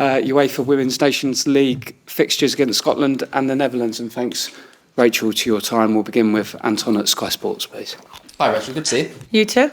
UEFA Women's Nations League fixtures against Scotland and the Netherlands. And thanks, Rachel, to your time. We'll begin with Anton at Sky Sports, please. Hi, Rachel. Good to see you. You too.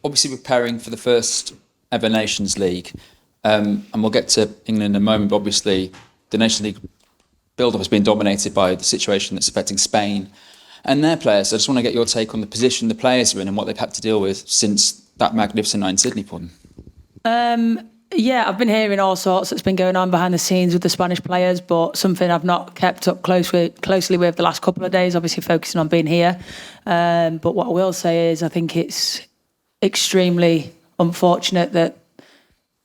Obviously preparing for the first ever Nations League, and we'll get to England in a moment, but obviously the Nations League build-up has been dominated by the situation that's affecting Spain and their players. So I just want to get your take on the position the players are in and what they've had to deal with since that magnificent night in Sydney for them. Yeah, I've been hearing all sorts that's been going on behind the scenes with the Spanish players, but something I've not kept up closely with the last couple of days, obviously focusing on being here. But what I will say is I think it's extremely unfortunate that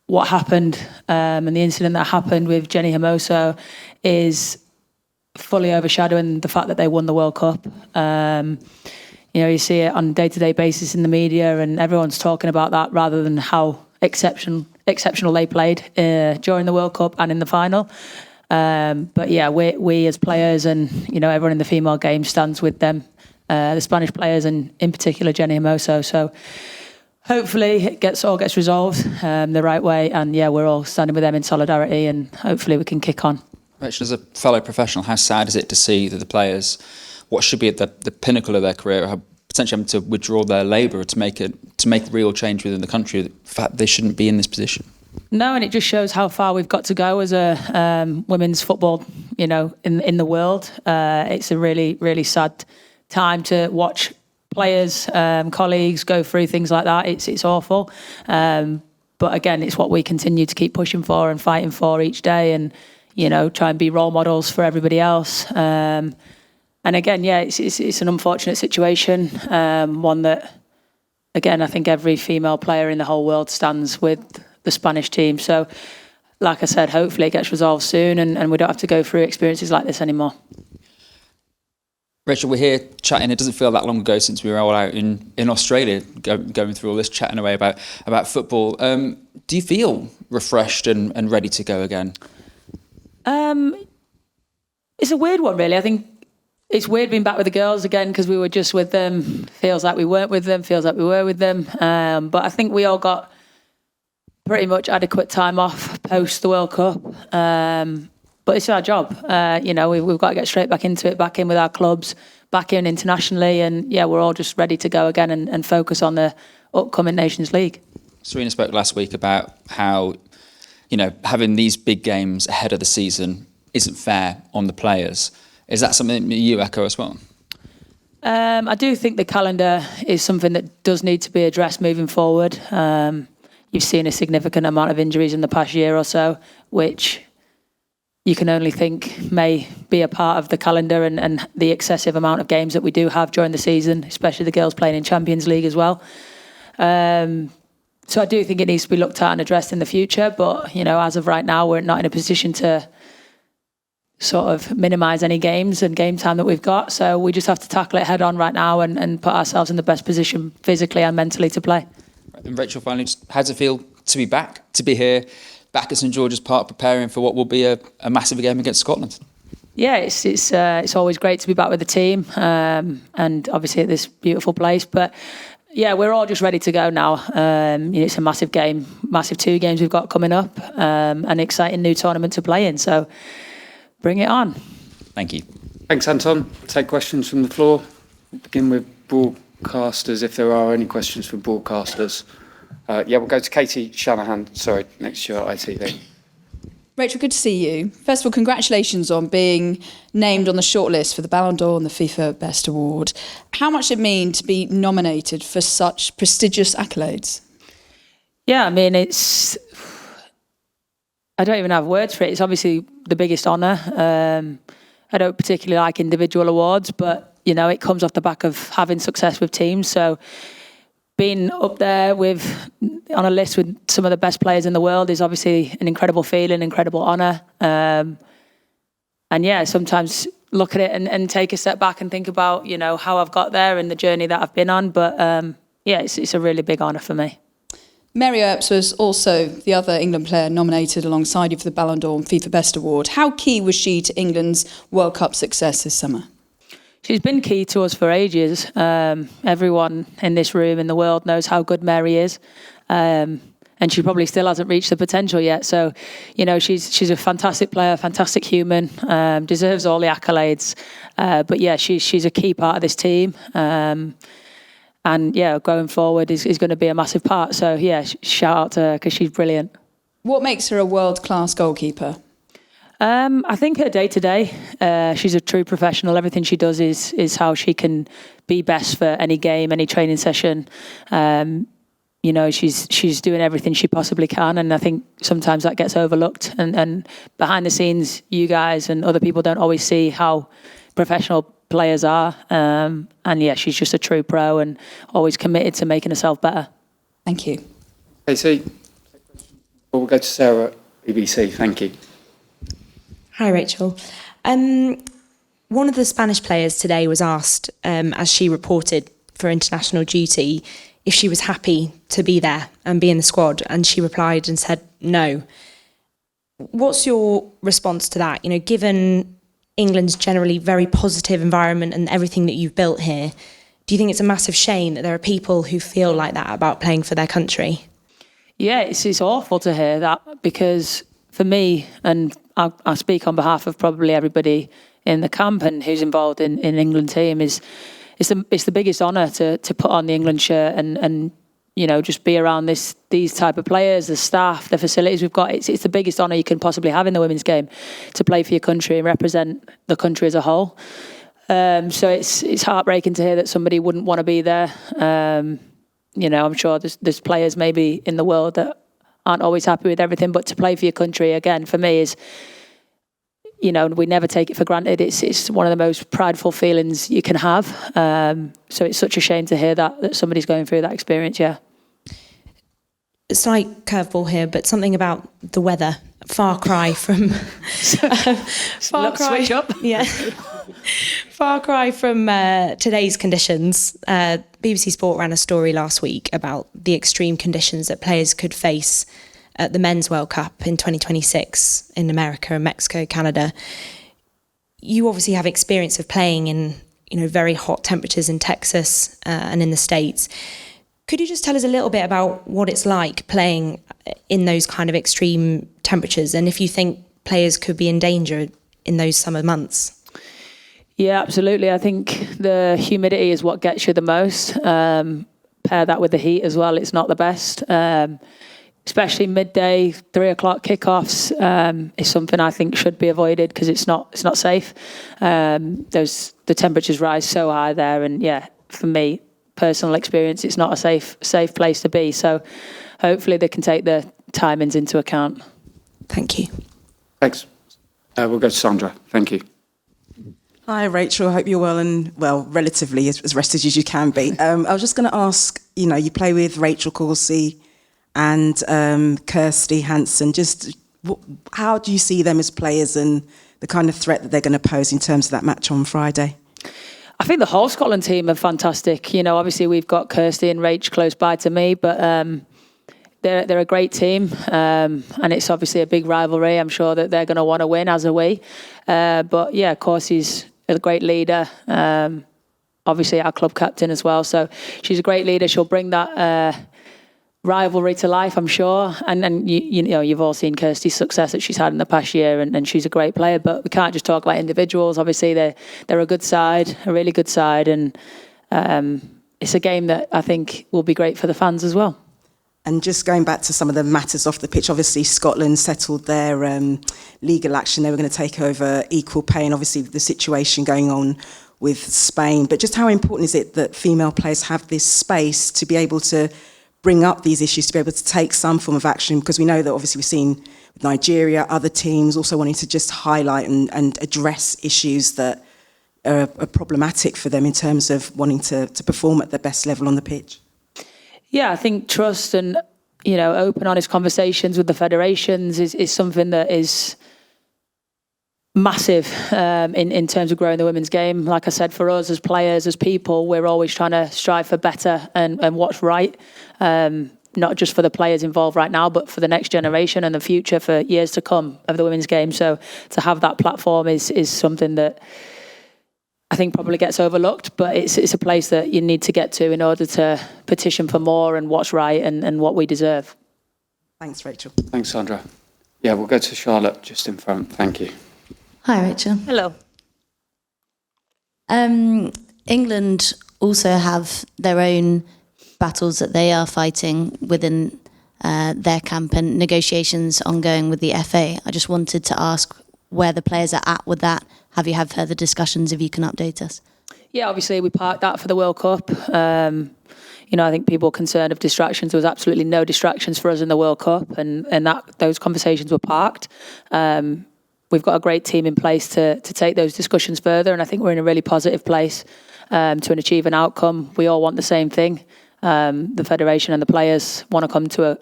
what happened and the incident that happened with Jenny Hermoso is fully overshadowing the fact that they won the World Cup. You see it on a day-to-day basis in the media and everyone's talking about that rather than how exceptional they played during the World Cup and in the final. But yeah, we as players and everyone in the female game stands with them, the Spanish players and in particular Jenny Hermoso. So hopefully it all gets resolved the right way, and yeah, we're all standing with them in solidarity, and hopefully we can kick on. Rachel, as a fellow professional, how sad is it to see that the players, what should be at the pinnacle of their career, are potentially having to withdraw their labour to make real change within the country? In fact, they shouldn't be in this position. No, and it just shows how far we've got to go as a women's football, in the world. It's a really, really sad time to watch players, colleagues go through things like that. It's awful. But again, it's what we continue to keep pushing for and fighting for each day, and try and be role models for everybody else. And again, yeah, it's an unfortunate situation, one that, again, I think every female player in the whole world stands with the Spanish team. So, like I said, hopefully it gets resolved soon and we don't have to go through experiences like this anymore. Rachel, we're here chatting. It doesn't feel that long ago since we were all out in Australia going through all this, chatting away about football. Do you feel refreshed and ready to go again? It's a weird one, really. I think it's weird being back with the girls again because we were just with them. Feels like we weren't with them. Feels like we were with them. But I think we all got pretty much adequate time off post the World Cup. But it's our job. We've got to get straight back into it, back in with our clubs, back in internationally. And yeah, we're all just ready to go again and focus on the upcoming Nations League. Serena spoke last week about how, having these big games ahead of the season isn't fair on the players. Is that something that you echo as well? I do think the calendar is something that does need to be addressed moving forward. You've seen a significant amount of injuries in the past year or so, which you can only think may be a part of the calendar and the excessive amount of games that we do have during the season, especially the girls playing in Champions League as well. So I do think it needs to be looked at and addressed in the future. But, as of right now, we're not in a position to sort of minimise any games and game time that we've got. So we just have to tackle it head on right now and put ourselves in the best position physically and mentally to play. And Rachel, finally, how does it feel to be back, to be here, back at St George's Park, preparing for what will be a massive game against Scotland? Yeah, it's always great to be back with the team and obviously at this beautiful place. But yeah, we're all just ready to go now. It's a massive game, massive 2 games we've got coming up, an exciting new tournament to play in. So bring it on. Thank you. Thanks, Anton. Take questions from the floor. We'll begin with broadcasters, if there are any questions from broadcasters. We'll go to Katie Shanahan, next to your ITV. Rachel, good to see you. First of all, congratulations on being named on the shortlist for the Ballon d'Or and the FIFA Best Award. How much does it mean to be nominated for such prestigious accolades? Yeah, I mean, I don't even have words for it. It's obviously the biggest honour. I don't particularly like individual awards, but, it comes off the back of having success with teams. So being up there on a list with some of the best players in the world is obviously an incredible feeling, incredible honour. And yeah, sometimes look at it and take a step back and think about, how I've got there and the journey that I've been on. But it's a really big honour for me. Mary Earps was also the other England player nominated alongside you for the Ballon d'Or and FIFA Best Award. How key was she to England's World Cup success this summer? She's been key to us for ages. Everyone in this room in the world knows how good Mary is. And and she probably still hasn't reached the potential yet. So, she's a fantastic player, fantastic human, deserves all the accolades. But yeah, she's a key part of this team. And yeah, going forward is going to be a massive part. So yeah, shout out to her because she's brilliant. What makes her a world-class goalkeeper? I think her day to day, she's a true professional. Everything she does is how she can be best for any game, any training session. She's doing everything she possibly can, and I think sometimes that gets overlooked. And behind the scenes, you guys and other people don't always see how professional players are. And yeah, she's just a true pro and always committed to making herself better. Thank you. Katie, we'll go to Sarah at BBC. Thank you. Hi, Rachel. One of the Spanish players today was asked, as she reported for international duty, if she was happy to be there and be in the squad, and she replied and said no. What's your response to that? Given England's generally very positive environment and everything that you've built here, do you think it's a massive shame that there are people who feel like that about playing for their country? Yeah, it's awful to hear that, because for me, and I speak on behalf of probably everybody in the camp and who's involved in England team, it's the biggest honour to put on the England shirt and just be around these type of players, the staff, the facilities we've got. It's the biggest honour you can possibly have in the women's game, to play for your country and represent the country as a whole. So it's heartbreaking to hear that somebody wouldn't want to be there. I'm sure there's players maybe in the world that aren't always happy with everything, but to play for your country, again, for me is, we never take it for granted. It's one of the most prideful feelings you can have. So it's such a shame to hear that somebody's going through that experience, yeah. Slight curveball here, but something about the weather. Far cry from... Switch up. Yeah. Far cry from today's conditions. BBC Sport ran a story last week about the extreme conditions that players could face at the Men's World Cup in 2026 in America and Mexico, Canada. You obviously have experience of playing in, very hot temperatures in Texas and in the States. Could you just tell us a little bit about what it's like playing in those kind of extreme temperatures, and if you think players could be in danger in those summer months? Yeah, absolutely. I think the humidity is what gets you the most. Pair that with the heat as well, it's not the best. Especially midday, 3 o'clock kickoffs is something I think should be avoided, because it's not safe. The temperatures rise so high there, and yeah, for me, personal experience, it's not a safe place to be. So hopefully they can take the timings into account. Thank you. Thanks. We'll go to Sandra. Thank you. Hi, Rachel. I hope you're well and, relatively as rested as you can be. I was just going to ask, you play with Rachel Corsie and Kirsty Hansen. Just how do you see them as players and the kind of threat that they're going to pose in terms of that match on Friday? I think the whole Scotland team are fantastic. Obviously we've got Kirsty and Rach close by to me, but they're a great team, and it's obviously a big rivalry. I'm sure that they're going to want to win, as are we. But yeah, Corsie's a great leader. Obviously our club captain as well. So she's a great leader. She'll bring that rivalry to life, I'm sure. And you've all seen Kirsty's success that she's had in the past year, and she's a great player. But we can't just talk about individuals. Obviously, they're a good side, a really good side, and it's a game that I think will be great for the fans as well. And just going back to some of the matters off the pitch, obviously Scotland settled their legal action. They were going to take over equal pay, and obviously the situation going on with Spain. But just how important is it that female players have this space to be able to bring up these issues, to be able to take some form of action? Because we know that obviously we've seen with Nigeria, other teams also wanting to just highlight and address issues that are problematic for them in terms of wanting to perform at their best level on the pitch. Yeah, I think trust and, open, honest conversations with the federations is something that is massive in terms of growing the women's game. Like I said, for us as players, as people, we're always trying to strive for better and what's right, not just for the players involved right now, but for the next generation and the future for years to come of the women's game. So to have that platform is something that I think probably gets overlooked, but it's a place that you need to get to in order to petition for more and what's right and what we deserve. Thanks, Rachel. Thanks, Sandra. Yeah, we'll go to Charlotte just in front. Thank you. Hi, Rachel. Hello. England also have their own battles that they are fighting within their camp and negotiations ongoing with the FA. I just wanted to ask where the players are at with that. Have you had further discussions, if you can update us? Yeah, obviously we parked that for the World Cup. I think people were concerned of distractions. There was absolutely no distractions for us in the World Cup, and those conversations were parked. We've got a great team in place to take those discussions further, and I think we're in a really positive place to achieve an outcome. We all want the same thing. The federation and the players want to come to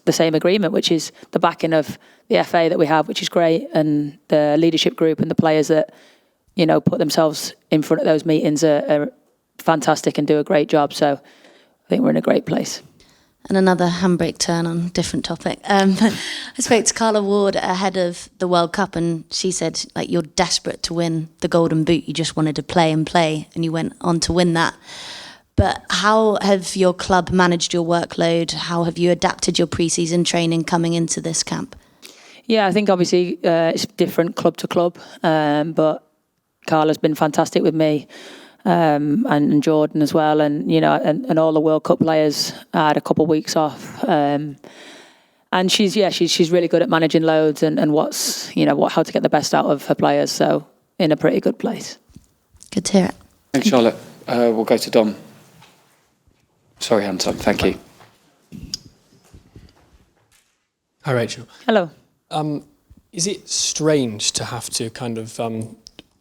the same agreement, which is the backing of the FA that we have, which is great, and the leadership group and the players that put themselves in front of those meetings are fantastic and do a great job. So I think we're in a great place. And another handbrake turn on a different topic. I spoke to Carla Ward ahead of the World Cup, and she said, you're desperate to win the Golden Boot. You just wanted to play, and you went on to win that. But how have your club managed your workload? How have you adapted your pre-season training coming into this camp? Yeah, I think obviously it's different club to club, but Carla's been fantastic with me. And Jordan as well, and and all the World Cup players had a couple of weeks off, and she's really good at managing loads and how to get the best out of her players. So in a pretty good place. Good to hear it. Thanks, Charlotte. We'll go to Dom. Sorry, hands up. Thank you. Hi, Rachel. Hello. Is it strange to have to kind of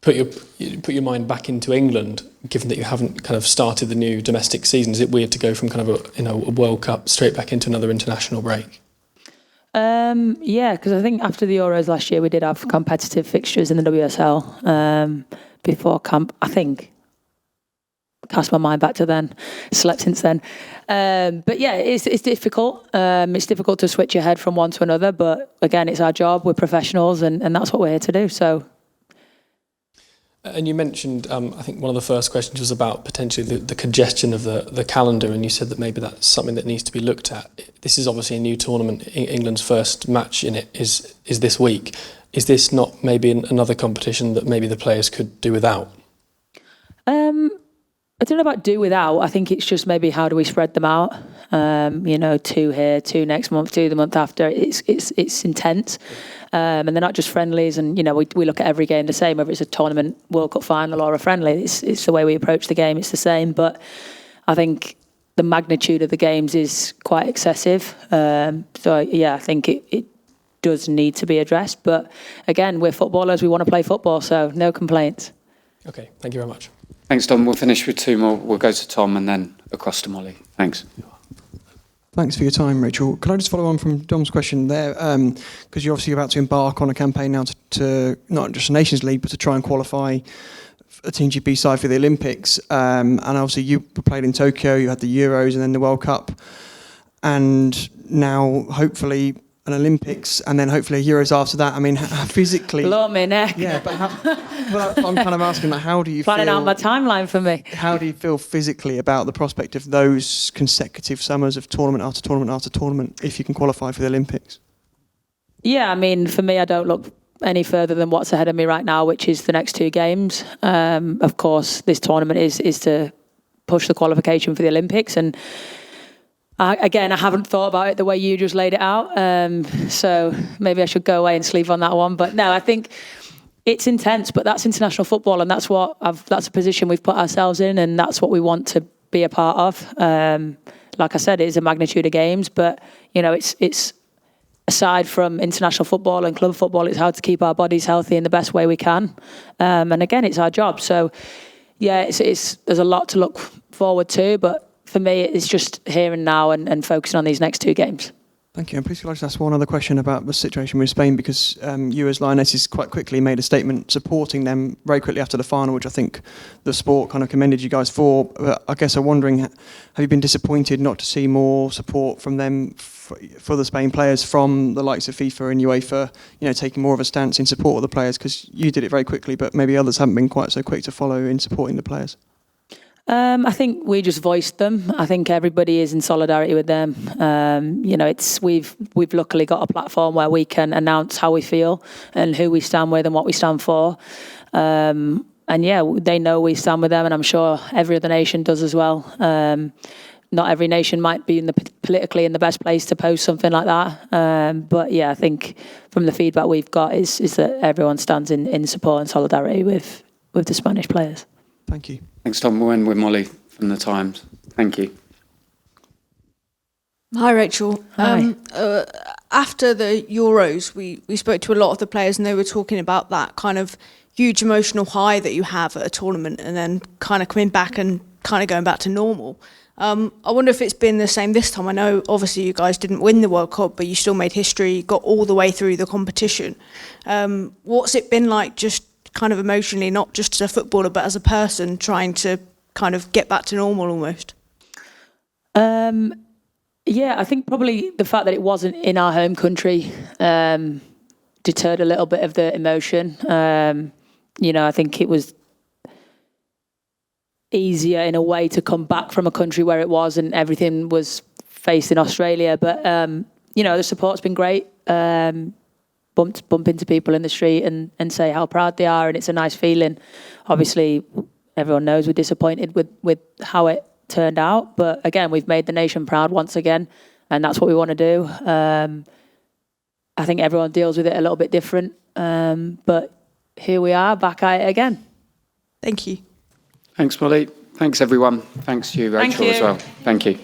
put your mind back into England, given that you haven't kind of started the new domestic season? Is it weird to go from kind of a World Cup straight back into another international break? Yeah, because I think after the Euros last year we did have competitive fixtures in the WSL before camp. I think. Cast my mind back to then. Slept since then. But yeah, it's difficult. It's difficult to switch your head from one to another. But again, it's our job. We're professionals, and that's what we're here to do. So. And you mentioned, I think one of the first questions was about potentially the congestion of the calendar, and you said that maybe that's something that needs to be looked at. This is obviously a new tournament. England's first match in it is this week. Is this not maybe another competition that maybe the players could do without? I don't know about do without. I think it's just maybe how do we spread them out? 2 here, 2 next month, 2 the month after. It's intense. And they're not just friendlies, and we look at every game the same, whether it's a tournament, World Cup final or a friendly. It's the way we approach the game. It's the same, but I think the magnitude of the games is quite excessive. So yeah, I think it does need to be addressed. But again, we're footballers. We want to play football, so no complaints. Okay, thank you very much. Thanks, Dom. We'll finish with 2 more. We'll go to Tom and then across to Molly. Thanks. Thanks for your time, Rachel. Can I just follow on from Dom's question there? Because you're obviously about to embark on a campaign now to not just a Nations League, but to try and qualify a Team GB side for the Olympics. And obviously you played in Tokyo, you had the Euros and then the World Cup. And now, hopefully, an Olympics and then hopefully a Euros after that. I mean, physically... Blow me neck. Yeah, but I'm kind of asking, how do you Planning out my timeline for me. How do you feel physically about the prospect of those consecutive summers of tournament after tournament after tournament, if you can qualify for the Olympics? Yeah, I mean, for me, I don't look any further than what's ahead of me right now, which is the next 2 games. Of course, this tournament is to push the qualification for the Olympics, and again, I haven't thought about it the way you just laid it out, so maybe I should go away and sleep on that one. But no, I think it's intense, but that's international football, and that's a position we've put ourselves in, and that's what we want to be a part of. Like I said, it is a magnitude of games, but it's aside from international football and club football, it's how to keep our bodies healthy in the best way we can. And again, it's our job. So yeah, there's a lot to look forward to, but for me, it's just here and now and focusing on these next 2 games. Thank you. And please could I just ask one other question about the situation with Spain, because you as Lionesses quite quickly made a statement supporting them very quickly after the final, which I think the sport kind of commended you guys for. I guess I'm wondering, have you been disappointed not to see more support from them for the Spain players from the likes of FIFA and UEFA, taking more of a stance in support of the players? Because you did it very quickly, but maybe others haven't been quite so quick to follow in supporting the players. I think we just voiced them. I think everybody is in solidarity with them. We've luckily got a platform where we can announce how we feel and who we stand with and what we stand for. They know we stand with them, and I'm sure every other nation does as well. Not every nation might be politically in the best place to post something like that. But I think from the feedback we've got is that everyone stands in support and solidarity with the Spanish players. Thank you. Thanks, Tom. We'll end with Molly from the Times. Thank you. Hi, Rachel. Hi. After the Euros, we spoke to a lot of the players, and they were talking about that kind of huge emotional high that you have at a tournament and then kind of coming back and kind of going back to normal. I wonder if it's been the same this time. I know obviously you guys didn't win the World Cup, but you still made history, got all the way through the competition. What's it been like just kind of emotionally, not just as a footballer, but as a person trying to kind of get back to normal almost? I think probably the fact that it wasn't in our home country deterred a little bit of the emotion. I think it was easier in a way to come back from a country where it was and everything was faced in Australia. But, the support's been great. Bump into people in the street and say how proud they are, and it's a nice feeling. Obviously, everyone knows we're disappointed with how it turned out. But again, we've made the nation proud once again, and that's what we want to do. I think everyone deals with it a little bit different. But here we are, back at it again. Thank you. Thanks, Molly. Thanks, everyone. Thanks to you, Rachel, as well. Thank you.